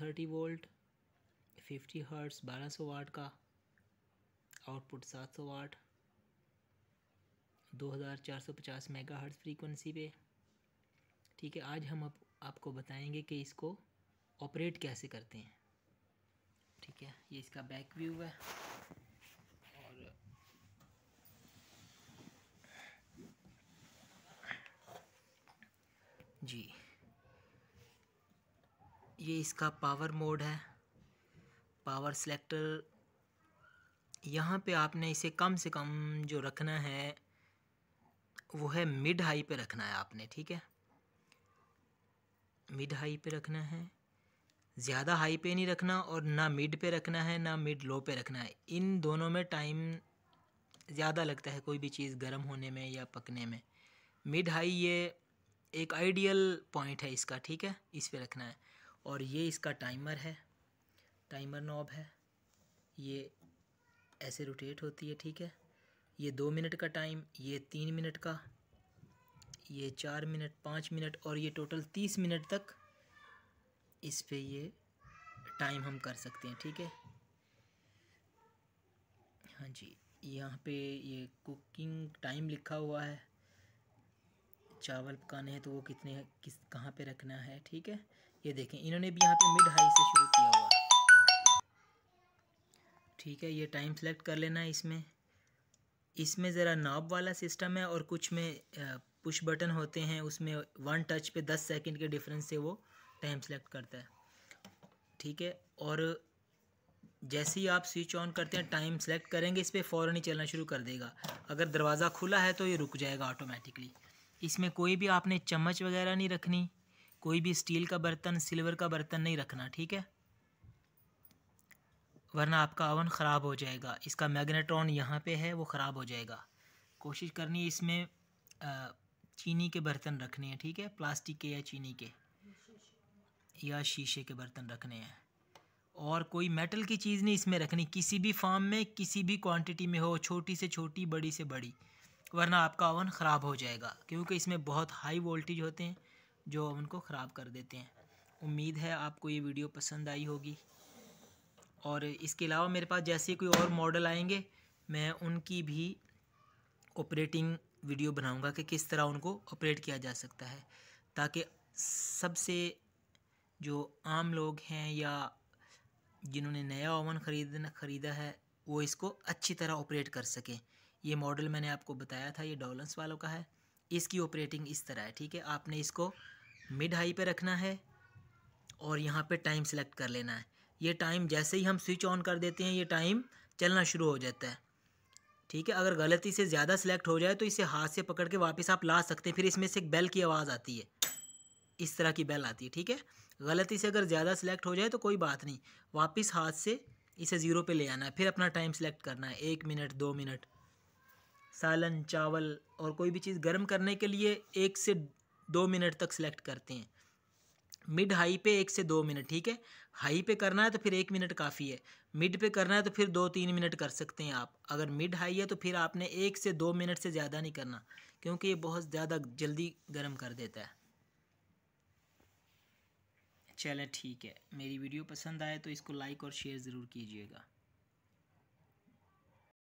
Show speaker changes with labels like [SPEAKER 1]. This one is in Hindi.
[SPEAKER 1] 30 वोल्ट, 50 हर्ट्स 1200 वाट का, आउटपुट 700 वाट, 2450 मेगाहर्ट्ज़ फ्रीक्वेंसी पे। ठीक है, आज हम आपको बताएंगे कि इसको ऑपरेट कैसे करते हैं। ठीक है, ये इसका बैक व्यू है और जी ये इसका पावर मोड है, पावर सिलेक्टर। यहाँ पे आपने इसे कम से कम जो रखना है वो है मिड हाई पे रखना है आपने। ठीक है, मिड हाई पे रखना है, ज़्यादा हाई पे नहीं रखना और ना मिड पे रखना है ना मिड लो पे रखना है। इन दोनों में टाइम ज़्यादा लगता है कोई भी चीज़ गर्म होने में या पकने में। मिड हाई ये एक आइडियल पॉइंट है इसका। ठीक है, इस पे रखना है। और ये इसका टाइमर है, टाइमर नॉब है, ये ऐसे रोटेट होती है। ठीक है, ये 2 मिनट का टाइम, ये 3 मिनट का, ये 4 मिनट, 5 मिनट और ये टोटल 30 मिनट तक इस पे ये टाइम हम कर सकते हैं। ठीक है, हाँ जी, यहाँ पे ये कुकिंग टाइम लिखा हुआ है, चावल पकाने हैं तो वो कितने कहाँ पे रखना है। ठीक है, ये देखें इन्होंने भी यहाँ पे मिड हाई से शुरू किया हुआ है। ठीक है, ये टाइम सेलेक्ट कर लेना है। इसमें ज़रा नॉब वाला सिस्टम है और कुछ में पुश बटन होते हैं, उसमें 1 टच पे 10 सेकंड के डिफरेंस से वो टाइम सेलेक्ट करता है। ठीक है, और जैसे ही आप स्विच ऑन करते हैं टाइम सेलेक्ट करेंगे इस पर फ़ौरन ही चलना शुरू कर देगा। अगर दरवाज़ा खुला है तो ये रुक जाएगा ऑटोमेटिकली। इसमें कोई भी आपने चम्मच वगैरह नहीं रखनी, कोई भी स्टील का बर्तन, सिल्वर का बर्तन नहीं रखना। ठीक है, वरना आपका ओवन ख़राब हो जाएगा। इसका मैग्नेट्रॉन यहाँ पे है, वो ख़राब हो जाएगा। कोशिश करनी है इसमें चीनी के बर्तन रखने हैं। ठीक है, प्लास्टिक के या चीनी के या शीशे के बर्तन रखने हैं और कोई मेटल की चीज़ नहीं इसमें रखनी, किसी भी फॉर्म में, किसी भी क्वांटिटी में हो, छोटी से छोटी, बड़ी से बड़ी, वरना आपका ओवन ख़राब हो जाएगा। क्योंकि इसमें बहुत हाई वोल्टेज होते हैं जो ओवन को ख़राब कर देते हैं। उम्मीद है आपको ये वीडियो पसंद आई होगी और इसके अलावा मेरे पास जैसे कोई और मॉडल आएंगे मैं उनकी भी ऑपरेटिंग वीडियो बनाऊंगा कि किस तरह उनको ऑपरेट किया जा सकता है, ताकि सबसे जो आम लोग हैं या जिन्होंने नया ओवन ख़रीदा है वो इसको अच्छी तरह ऑपरेट कर सकें। ये मॉडल मैंने आपको बताया था, ये डॉलन्स वालों का है। इसकी ऑपरेटिंग इस तरह है। ठीक है, आपने इसको मिड हाई पे रखना है और यहाँ पे टाइम सेलेक्ट कर लेना है। ये टाइम जैसे ही हम स्विच ऑन कर देते हैं ये टाइम चलना शुरू हो जाता है। ठीक है, अगर गलती से ज़्यादा सेलेक्ट हो जाए तो इसे हाथ से पकड़ के वापस आप ला सकते हैं। फिर इसमें से एक बेल की आवाज़ आती है, इस तरह की बेल आती है। ठीक है, गलती से अगर ज़्यादा सेलेक्ट हो जाए तो कोई बात नहीं, वापस हाथ से इसे ज़ीरो पे ले आना है। फिर अपना टाइम सेलेक्ट करना है, 1 मिनट, 2 मिनट। सालन, चावल और कोई भी चीज़ गर्म करने के लिए 1 से 2 मिनट तक सेलेक्ट करते हैं। मिड हाई पे 1 से 2 मिनट। ठीक है, हाई पे करना है तो फिर 1 मिनट काफ़ी है, मिड पे करना है तो फिर 2-3 मिनट कर सकते हैं आप। अगर मिड हाई है तो फिर आपने 1 से 2 मिनट से ज़्यादा नहीं करना, क्योंकि ये बहुत ज़्यादा जल्दी गर्म कर देता है। चलें ठीक है, मेरी वीडियो पसंद आए तो इसको लाइक और शेयर ज़रूर कीजिएगा।